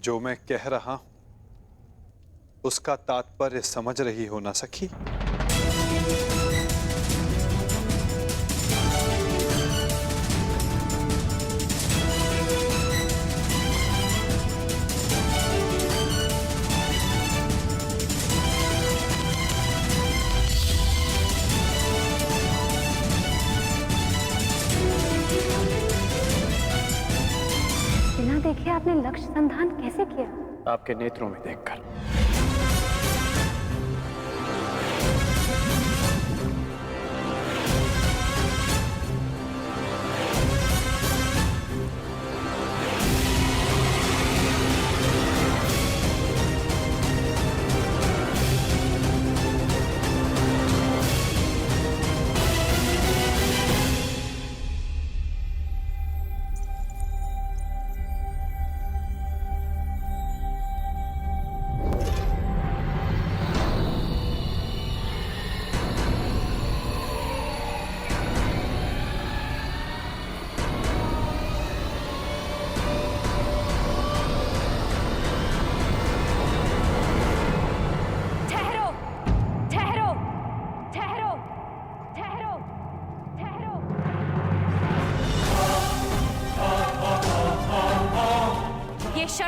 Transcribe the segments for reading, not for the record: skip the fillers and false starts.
जो मैं कह रहा हूं उसका तात्पर्य समझ रही हो ना सखी? बिना देखे आपने लक्ष्य संधान कैसे किया? आपके नेत्रों में देखकर।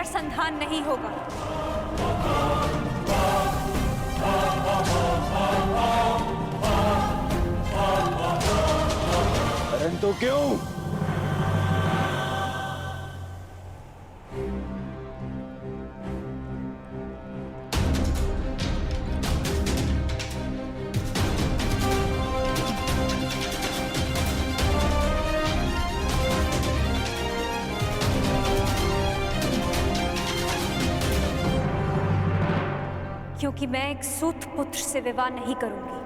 संधान नहीं होगा। परंतु क्यों? क्योंकि मैं एक सूत पुत्र से विवाह नहीं करूंगी।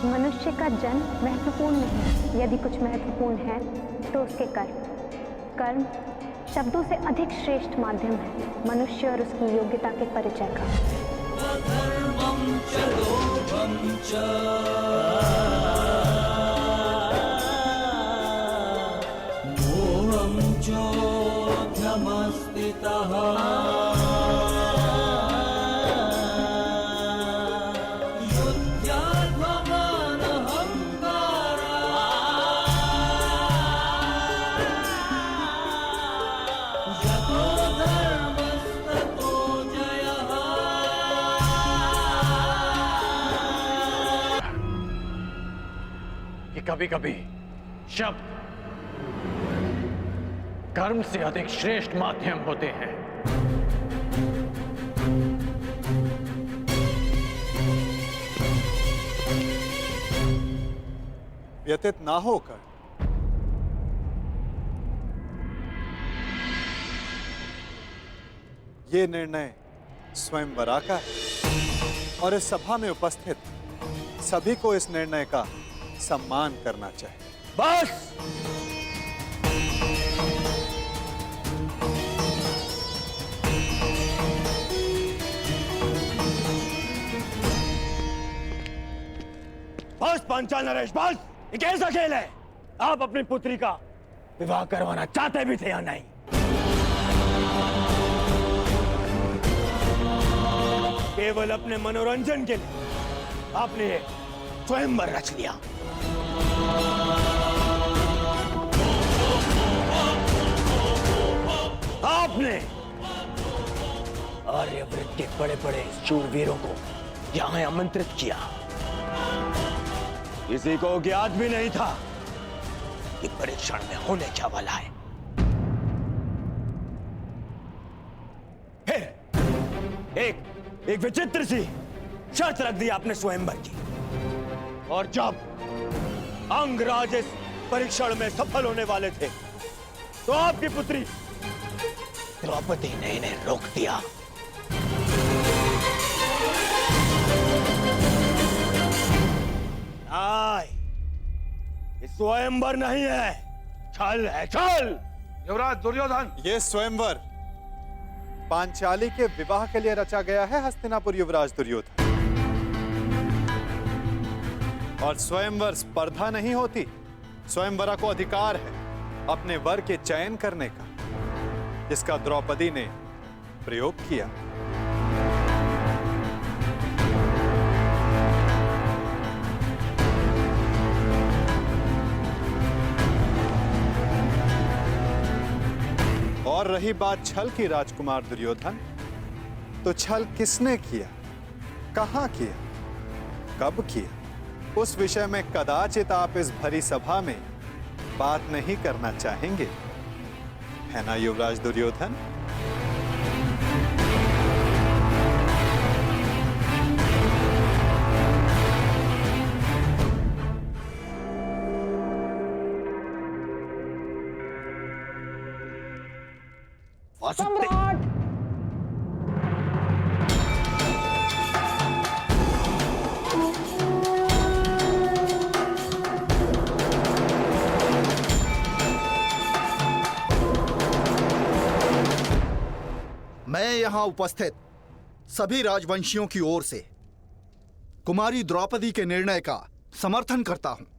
मनुष्य का जन्म महत्वपूर्ण नहीं, यदि कुछ महत्वपूर्ण है तो उसके कर्म शब्दों से अधिक श्रेष्ठ माध्यम है मनुष्य और उसकी योग्यता के परिचय का। कभी कभी शब्द कर्म से अधिक श्रेष्ठ माध्यम होते हैं। व्यतीत ना होकर ये निर्णय स्वयंवरा का है और इस सभा में उपस्थित सभी को इस निर्णय का सम्मान करना चाहिए। बस! पांचाल नरेश बस। ये कैसा खेल है? आप अपनी पुत्री का विवाह करवाना चाहते भी थे या नहीं? केवल अपने मनोरंजन के लिए आपने ये स्वयंवर रच लिया। आपने आर्यव्रत के बड़े बड़े शूरवीरों को यहां आमंत्रित किया। किसी को ज्ञात भी नहीं था कि परीक्षण में होने क्या वाला है। फिर एक विचित्र सी शर्त रख दी आपने स्वयंवर की, और जब अंगराज इस परीक्षण में सफल होने वाले थे तो आपकी पुत्री द्रौपदी ने इन्हें रोक दिया। ये स्वयंवर नहीं है, छल है, छल। युवराज दुर्योधन, ये स्वयंवर पांचाली के विवाह के लिए रचा गया है हस्तिनापुर युवराज दुर्योधन। और स्वयंवर स्पर्धा नहीं होती, स्वयंवरा को अधिकार है अपने वर के चयन करने का, जिसका द्रौपदी ने प्रयोग किया। और रही बात छल की राजकुमार दुर्योधन, तो छल किसने किया, कहां किया, कब किया, उस विषय में कदाचित आप इस भरी सभा में बात नहीं करना चाहेंगे, है ना युवराज दुर्योधन? सम्राट! मैं यहां उपस्थित सभी राजवंशियों की ओर से कुमारी द्रौपदी के निर्णय का समर्थन करता हूं।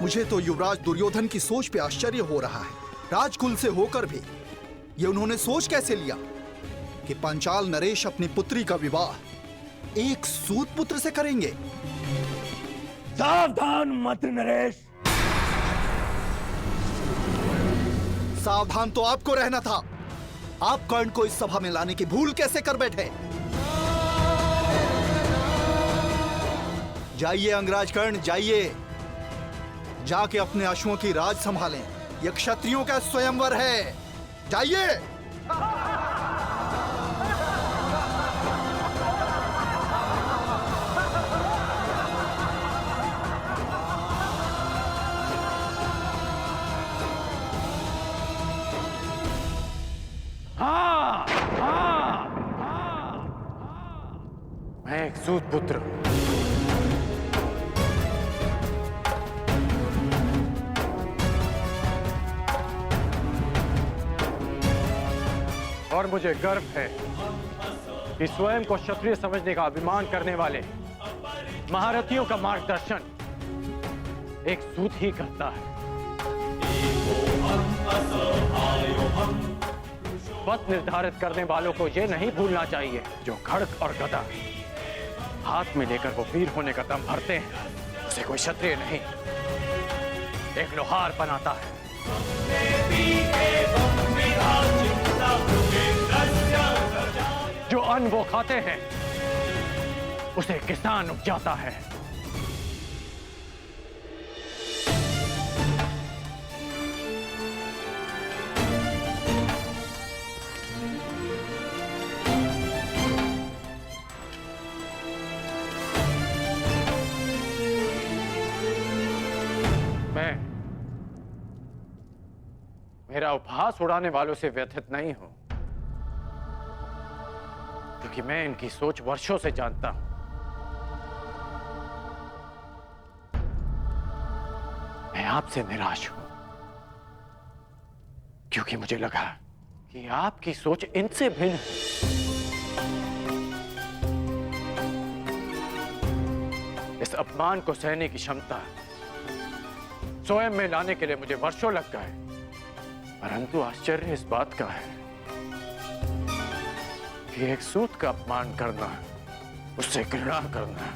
मुझे तो युवराज दुर्योधन की सोच पे आश्चर्य हो रहा है। राजकुल से होकर भी ये उन्होंने सोच कैसे लिया कि पांचाल नरेश अपनी पुत्री का विवाह एक सूत पुत्र से करेंगे। सावधान मंत्री नरेश। सावधान तो आपको रहना था। आप कर्ण को इस सभा में लाने की भूल कैसे कर बैठे? जाइए अंगराज कर्ण, जाइए, जाके अपने अश्वों की राज संभालें। यह क्षत्रियों का स्वयंवर है, जाइए। हाँ, हाँ, हाँ, मैं एक सूत पुत्र हूं। और मुझे गर्व है कि स्वयं को क्षत्रिय समझने का अभिमान करने वाले महारथियों का मार्गदर्शन एक सूत ही करता है। पथ निर्धारित करने वालों को यह नहीं भूलना चाहिए, जो खड्ग और गदा हाथ में लेकर वो वीर होने का दम भरते हैं, उसे कोई क्षत्रिय नहीं, एक लोहार बनाता है। जो अन्न वो खाते हैं उसे किसान उपजाता है। मेरा उपहास उड़ाने वालों से व्यथित नहीं हूं, क्योंकि मैं इनकी सोच वर्षों से जानता हूं। मैं आपसे निराश हूं, क्योंकि मुझे लगा कि आपकी सोच इनसे भिन्न है। इस अपमान को सहने की क्षमता स्वयं में लाने के लिए मुझे वर्षों लग गए, परंतु आश्चर्य इस बात का है कि एक सूत का अपमान करना, उससे घृणा करना,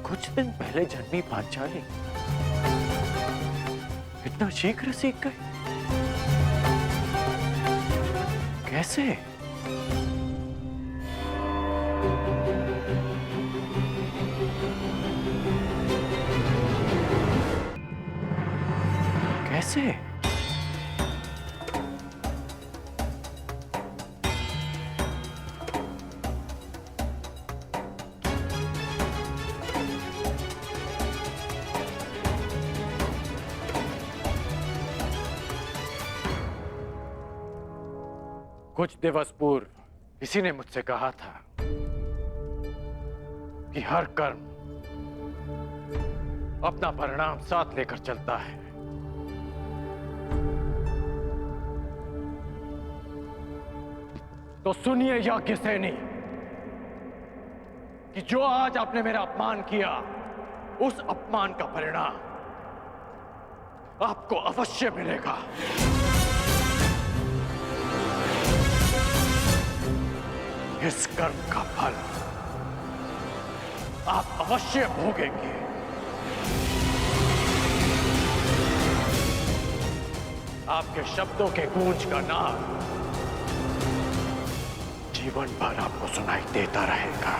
कुछ दिन पहले जन्मी पांचाली इतना शीघ्र सीख गए। कैसे? कैसे? कुछ दिवस पूर्व किसी ने मुझसे कहा था कि हर कर्म अपना परिणाम साथ लेकर चलता है। तो सुनिए याज्ञसेनी कि जो आज आपने मेरा अपमान किया, उस अपमान का परिणाम आपको अवश्य मिलेगा। इस कर्म का फल आप अवश्य भोगेंगे। आपके शब्दों के गूंज का नाद जीवन भर आपको सुनाई देता रहेगा।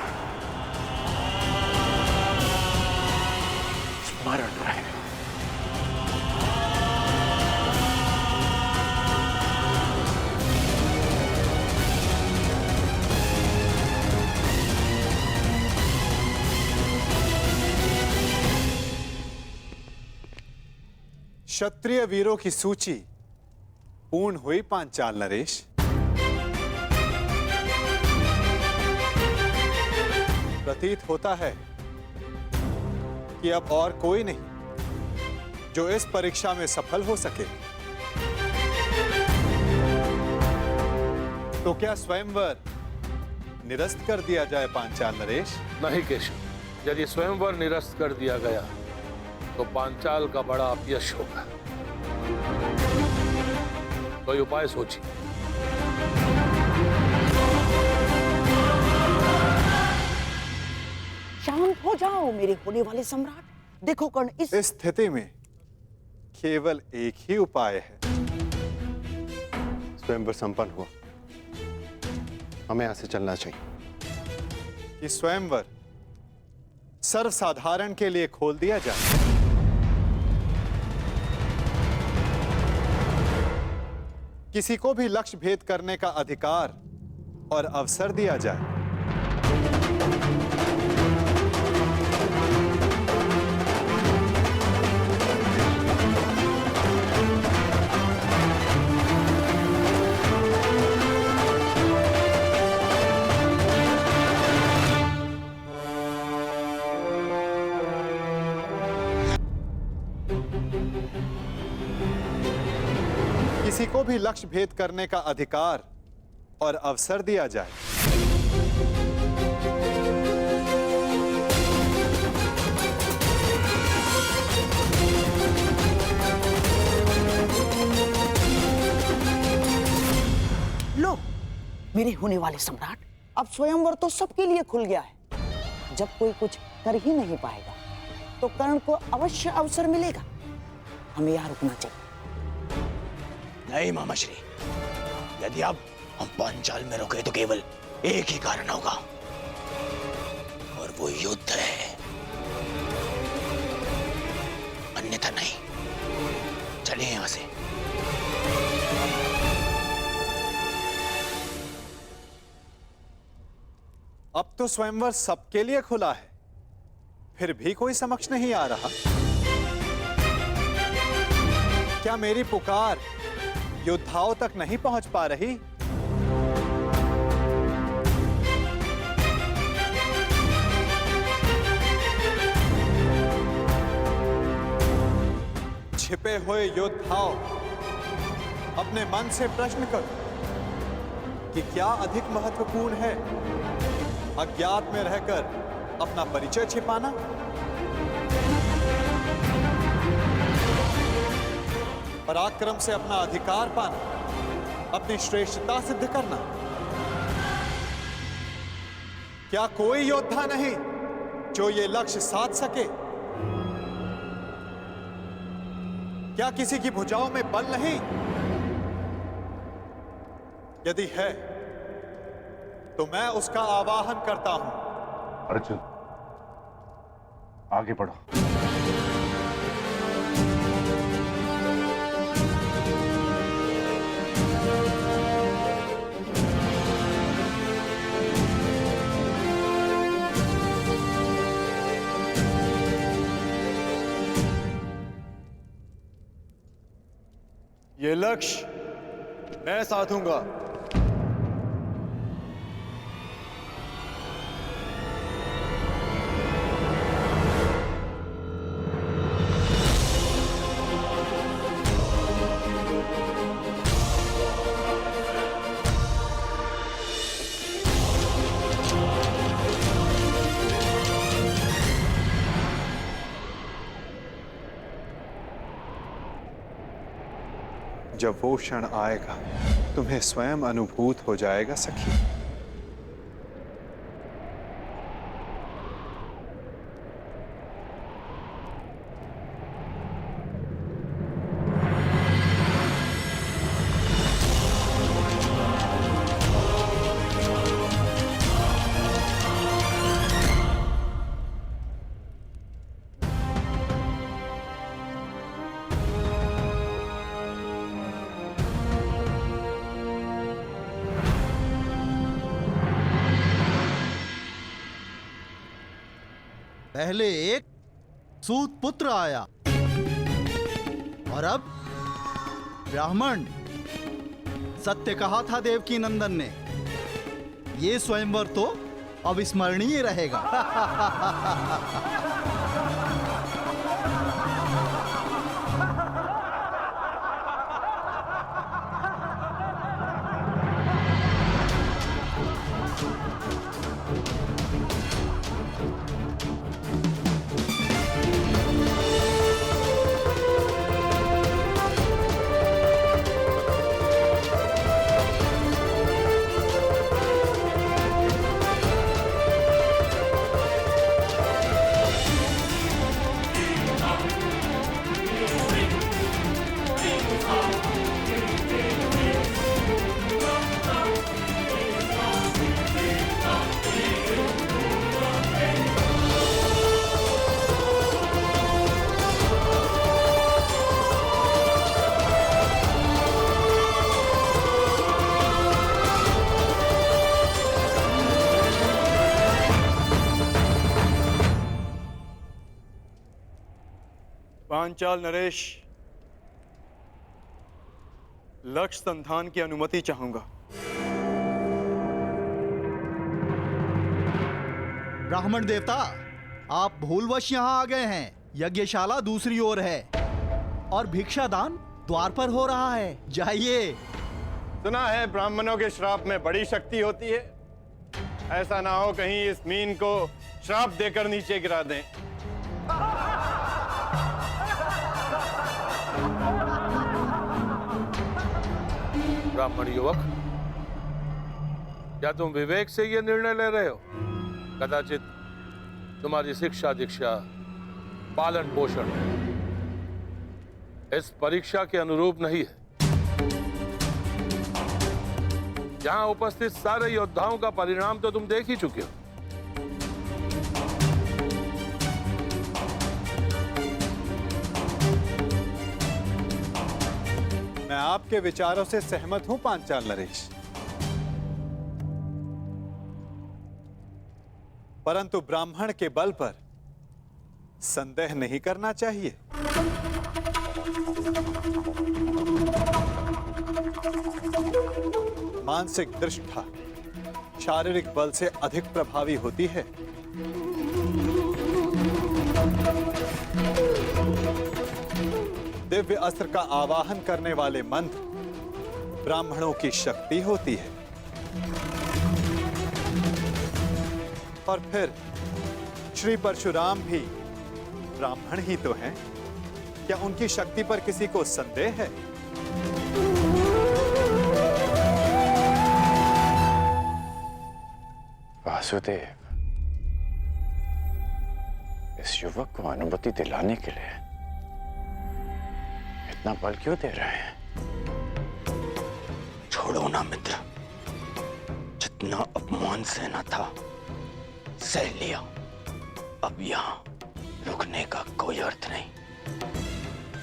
स्मरण रहे। क्षत्रिय वीरों की सूची पूर्ण हुई पांचाल नरेश। प्रतीत होता है कि अब और कोई नहीं जो इस परीक्षा में सफल हो सके। तो क्या स्वयंवर निरस्त कर दिया जाए पांचाल नरेश? नहीं केशव, यदि स्वयंवर निरस्त कर दिया गया तो पांचाल का बड़ा अपयश होगा। कोई उपाय सोचिए। शांत हो जाओ मेरे होने वाले सम्राट। देखो कर्ण, इस स्थिति में केवल एक ही उपाय है। स्वयंवर संपन्न हुआ, हमें यहां से चलना चाहिए। कि स्वयंवर सर्वसाधारण के लिए खोल दिया जाए। किसी को भी लक्ष्य भेद करने का अधिकार और अवसर दिया जाए। किसी को भी लक्ष्य भेद करने का अधिकार और अवसर दिया जाए। लो मेरे होने वाले सम्राट, अब स्वयंवर तो सबके लिए खुल गया है। जब कोई कुछ कर ही नहीं पाएगा तो कर्ण को अवश्य अवसर मिलेगा। हमें यहाँ रुकना चाहिए। नहीं मामाश्री, यदि अब हम पांचाल में रुके तो केवल एक ही कारण होगा, और वो युद्ध है, अन्यथा नहीं। चलिए यहां से। अब तो स्वयंवर सबके लिए खुला है, फिर भी कोई समक्ष नहीं आ रहा। क्या मेरी पुकार योद्धाओं तक नहीं पहुंच पा रही? छिपे हुए योद्धाओं, अपने मन से प्रश्न करो कि क्या अधिक महत्वपूर्ण है, अज्ञात में रहकर अपना परिचय छिपाना, पराक्रम से अपना अधिकार पाना, अपनी श्रेष्ठता सिद्ध करना। क्या कोई योद्धा नहीं जो ये लक्ष्य साध सके? क्या किसी की भुजाओं में बल नहीं? यदि है तो मैं उसका आवाहन करता हूं। अर्जुन, आगे बढ़ो। ये लक्ष्य मैं साधूंगा। जब वो क्षण आएगा तुम्हें स्वयं अनुभूत हो जाएगा सखी। पहले एक सूत पुत्र आया और अब ब्राह्मण। सत्य कहा था देवकी नंदन ने, ये स्वयंवर तो अविस्मरणीय रहेगा। पांचाल नरेश, लक्ष्य संधान की अनुमति चाहूंगा। ब्राह्मण देवता, आप भूलवश यहाँ आ गए हैं। यज्ञशाला दूसरी ओर है और भिक्षादान द्वार पर हो रहा है। जाइए। सुना है ब्राह्मणों के श्राप में बड़ी शक्ति होती है। ऐसा ना हो कहीं इस मीन को श्राप देकर नीचे गिरा दें। ब्राह्मण युवक, क्या तुम विवेक से यह निर्णय ले रहे हो? कदाचित तुम्हारी शिक्षा दीक्षा, पालन पोषण इस परीक्षा के अनुरूप नहीं है। यहां उपस्थित सारे योद्धाओं का परिणाम तो तुम देख ही चुके हो। मैं आपके विचारों से सहमत हूं पांचाल नरेश, परंतु ब्राह्मण के बल पर संदेह नहीं करना चाहिए। मानसिक दृष्टता शारीरिक बल से अधिक प्रभावी होती है। दिव्य अस्त्र का आवाहन करने वाले मंत्र ब्राह्मणों की शक्ति होती है। और फिर श्री परशुराम भी ब्राह्मण ही तो हैं। क्या उनकी शक्ति पर किसी को संदेह है? वासुदेव, इस युवक को अनुमति दिलाने के लिए इतना बल क्यों दे रहे हैं? छोड़ो ना मित्र, जितना अपमान सहना था सह लिया। अब यहाँ रुकने का कोई अर्थ नहीं।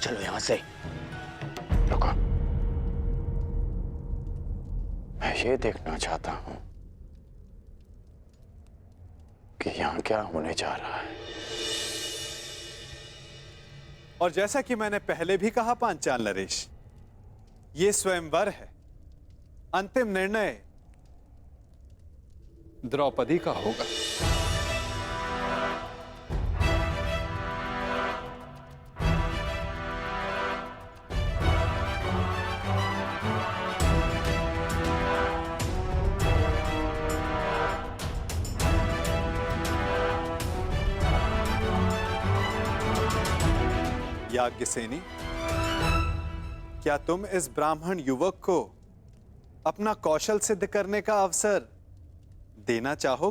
चलो यहाँ से। रुको, मैं ये देखना चाहता हूं कि यहाँ क्या होने जा रहा है। और जैसा कि मैंने पहले भी कहा पांचाल नरेश, ये स्वयंवर है। अंतिम निर्णय द्रौपदी का होगा। याज्ञसेनी, क्या तुम इस ब्राह्मण युवक को अपना कौशल सिद्ध करने का अवसर देना चाहो?